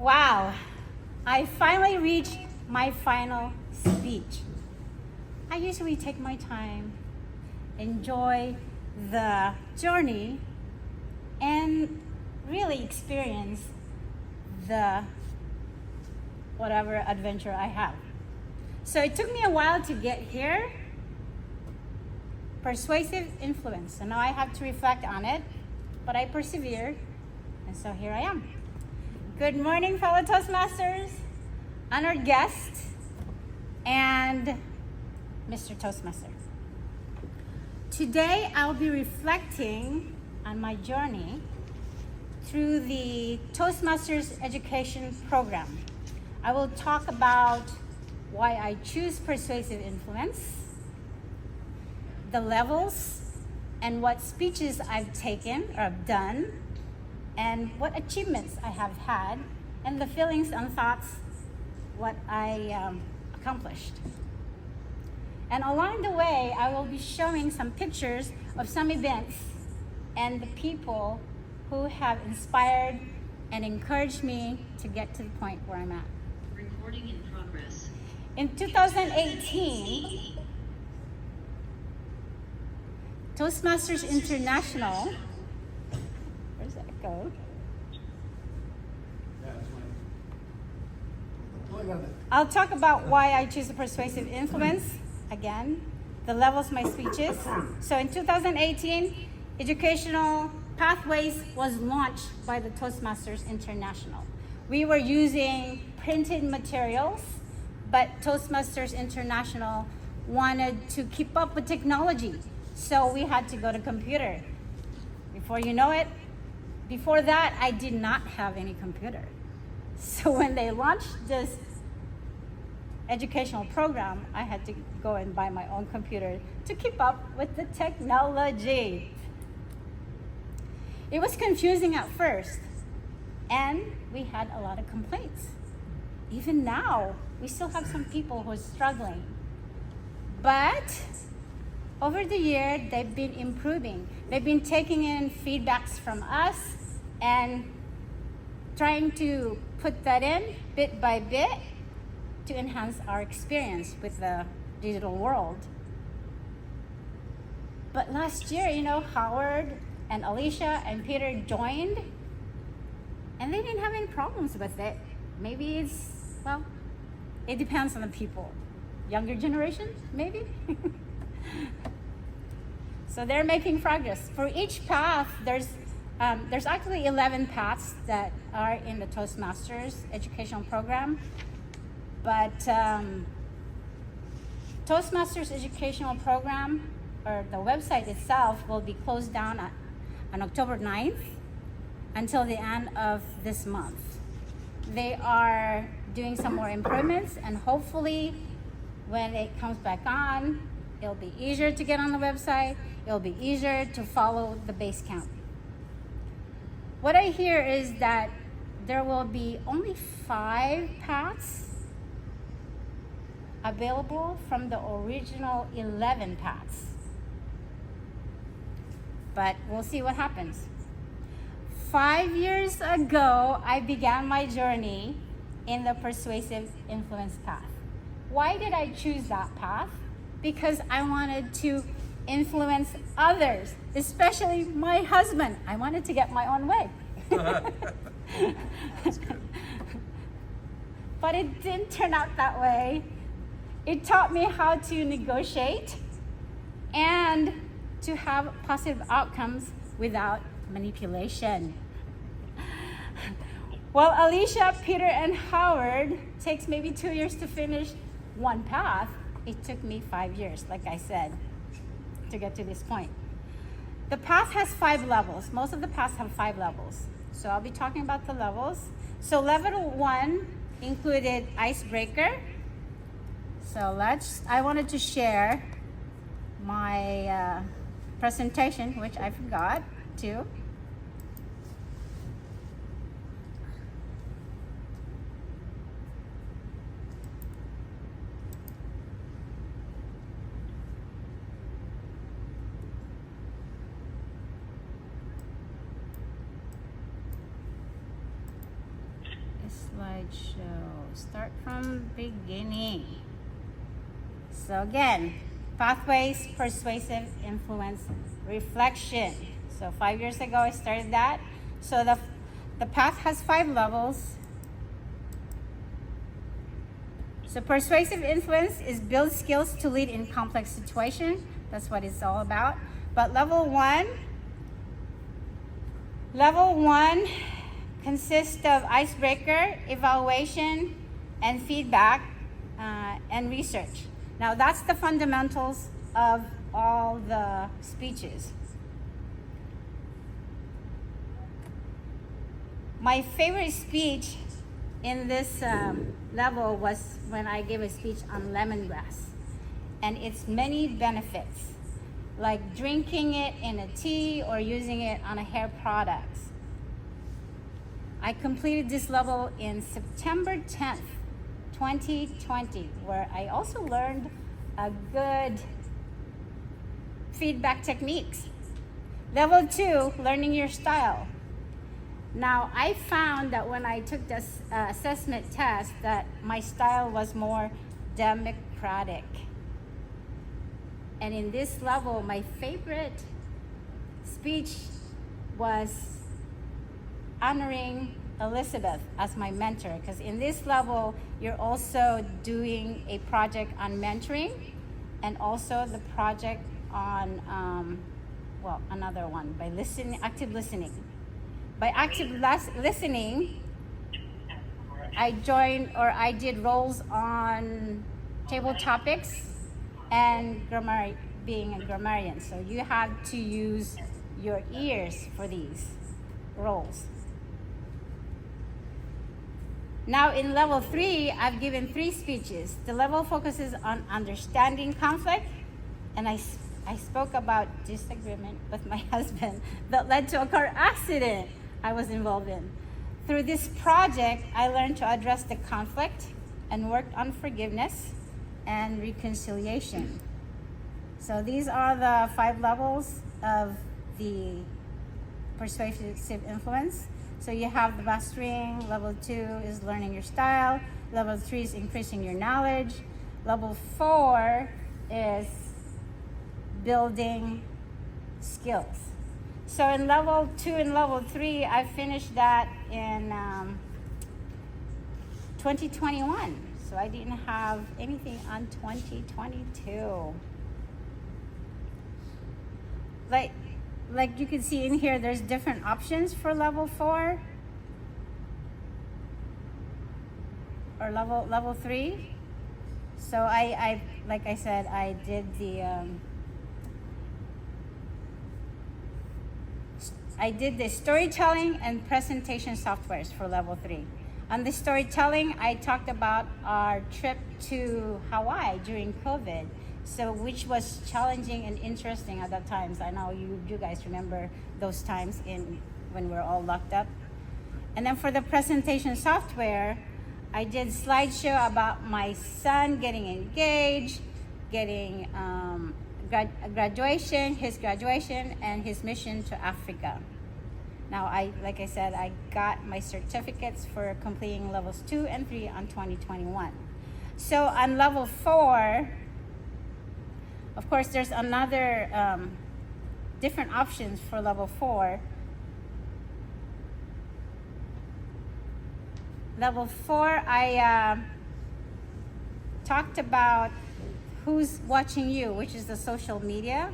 Wow, I finally reached my final speech. I usually take my time, enjoy the journey, and really experience the whatever adventure I have. So it took me a while to get here. Persuasive influence. So now I have to reflect on it, but I persevered, and so here I am. Good morning, fellow Toastmasters, honored guest, and Mr. Toastmaster. Today I'll be reflecting on my journey through the Toastmasters education program. I will talk about why I choose persuasive influence, the levels, and what speeches I've taken or I've done, and what achievements I have had, and the feelings and thoughts, what I accomplished. And along the way, I will be showing some pictures of some events and the people who have inspired and encouraged me to get to the point where I'm at. Recording in progress. In 2018, Toastmasters International, where's that go? I'll talk about why I choose a persuasive influence, again, the levels of my speeches. So in 2018, Educational Pathways was launched by the Toastmasters International. We were using printed materials, but Toastmasters International wanted to keep up with technology. So we had to go to computer. Before you know it, before that, I did not have any computer. So when they launched this educational program, I had to go and buy my own computer to keep up with the technology. It was confusing at first, and we had a lot of complaints. Even now, we still have some people who are struggling. But over the year, they've been improving. They've been taking in feedbacks from us and trying to put that in bit by bit to enhance our experience with the digital world. But last year, Howard and Alicia and Peter joined, and they didn't have any problems with it. Maybe it depends on the people. Younger generation, maybe? So they're making progress. For each path, there's actually 11 paths that are in the Toastmasters educational program. But Toastmasters educational program, or the website itself, will be closed down on October 9th until the end of this month. They are doing some more improvements, and hopefully when it comes back on, it'll be easier to get on the website. It'll be easier to follow the base count. What I hear is that there will be only 5 paths available from the original 11 paths. But we'll see what happens. 5 years ago, I began my journey in the persuasive influence path. Why did I choose that path? Because I wanted to influence others, especially my husband. I wanted to get my own way. That's good. But it didn't turn out that way. It taught me how to negotiate and to have positive outcomes without manipulation. While Alicia, Peter, and Howard takes maybe 2 years to finish one path, it took me 5 years, like I said, to get to this point. The path has 5 levels. Most of the paths have 5 levels. So I'll be talking about the levels. So level 1 included icebreaker. So I wanted to share my presentation, which I forgot to. slideshow. Start from beginning. So again, pathways, persuasive influence, reflection. So 5 years ago I started that. So the path has 5 levels. So persuasive influence is build skills to lead in complex situations. That's what it's all about. But level one consists of icebreaker, evaluation, and feedback, and research. Now that's the fundamentals of all the speeches. My favorite speech in this level was when I gave a speech on lemongrass and its many benefits, like drinking it in a tea or using it on a hair products. I completed this level in September 10th, 2020, where I also learned a good feedback techniques. Level 2, learning your style. Now, I found that when I took this assessment test that my style was more democratic. And in this level, my favorite speech was honoring Elizabeth as my mentor, because in this level, you're also doing a project on mentoring and also the project on, another one by active listening. By active listening, I did roles on table topics and being a grammarian. So you have to use your ears for these roles. Now in level 3, I've given 3 speeches. The level focuses on understanding conflict, and I spoke about disagreement with my husband that led to a car accident I was involved in. Through this project, I learned to address the conflict and worked on forgiveness and reconciliation. So these are the 5 levels of the persuasive influence. So you have the mastering. Level 2 is learning your style. Level 3 is increasing your knowledge. Level 4 is building skills. So in level 2 and level 3, I finished that in 2021. So I didn't have anything on 2022. Like you can see in here, there's different options for level 4 or level 3. So I like I said, I did the storytelling and presentation softwares for level 3. On the storytelling, I talked about our trip to Hawaii during COVID. So which was challenging and interesting at that times. I know you guys remember those times when we're all locked up. And then for the presentation software, I did slideshow about my son getting engaged, getting graduation, his graduation, and his mission to Africa. Now, like I said, I got my certificates for completing levels 2 and 3 on 2021. So on level 4, of course, there's another different options for level 4. Level 4, I talked about who's watching you, which is the social media.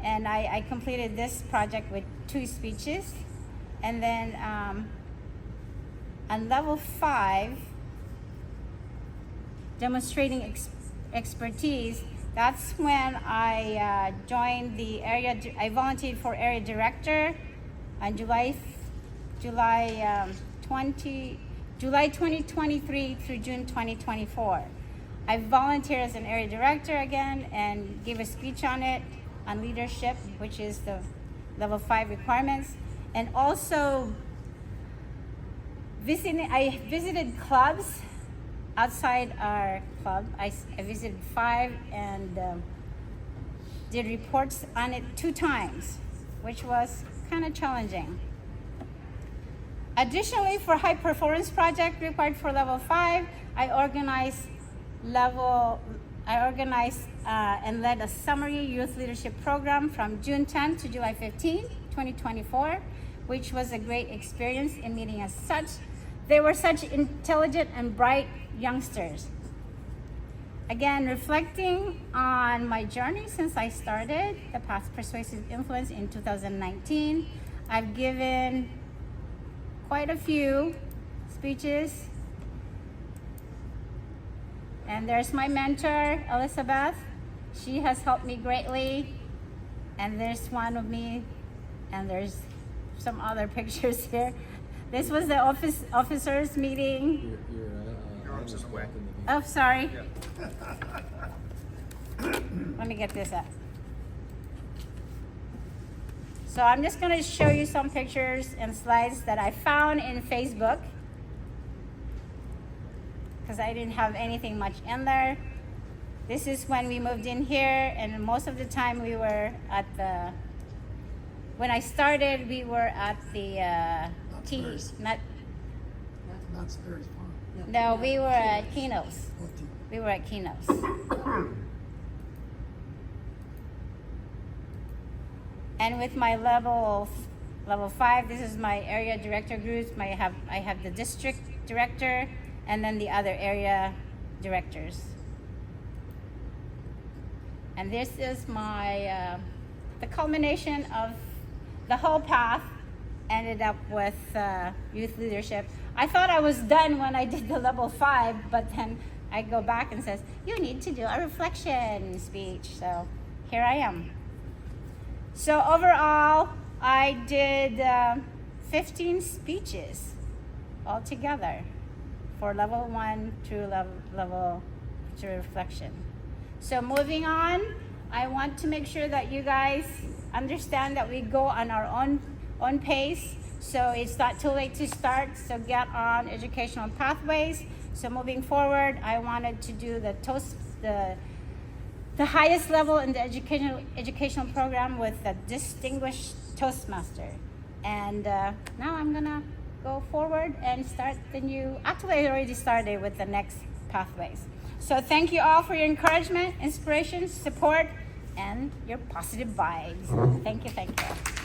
And I completed this project with 2 speeches. And then on level 5, demonstrating expertise, that's when I joined the area. I volunteered for area director on July 2023 through June 2024. I volunteered as an area director again and gave a speech on it, on leadership, which is the level 5 requirements. And also I visited clubs outside our club. I visited 5 and did reports on it 2 times, which was kind of challenging. Additionally, for high performance project required for level 5, I organized and led a summary youth leadership program from June 10 to July 15, 2024, which was a great experience in meeting as such. They were such intelligent and bright youngsters. Again, reflecting on my journey since I started the Path Persuasive Influence in 2019, I've given quite a few speeches. And there's my mentor, Elizabeth. She has helped me greatly. And there's one of me, and there's some other pictures here. This was the officers meeting. Your arms is wet. Oh, sorry. Let me get this up. So I'm just going to show you some pictures and slides that I found in Facebook, because I didn't have anything much in there. This is when we moved in here, and most of the time we were at the, when I started, we were at the Not Sperry's Farm. no, we were at Keno's. We were at Keno's. And with my level 5, this is my area director groups. I have the district director and then the other area directors. And this is my the culmination of the whole path. Ended up with youth leadership. I thought I was done when I did the level 5, but then I go back and says, you need to do a reflection speech. So here I am. So overall, I did 15 speeches altogether for level 1 through level 2 reflection. So moving on, I want to make sure that you guys understand that we go on our own pace. So it's not too late to start. So get on educational pathways. So moving forward, I wanted to do the highest level in the educational program with the distinguished Toastmaster. And now I'm gonna go forward and start the new, actually I already started with the next pathways. So thank you all for your encouragement, inspiration, support, and your positive vibes. Thank you, thank you.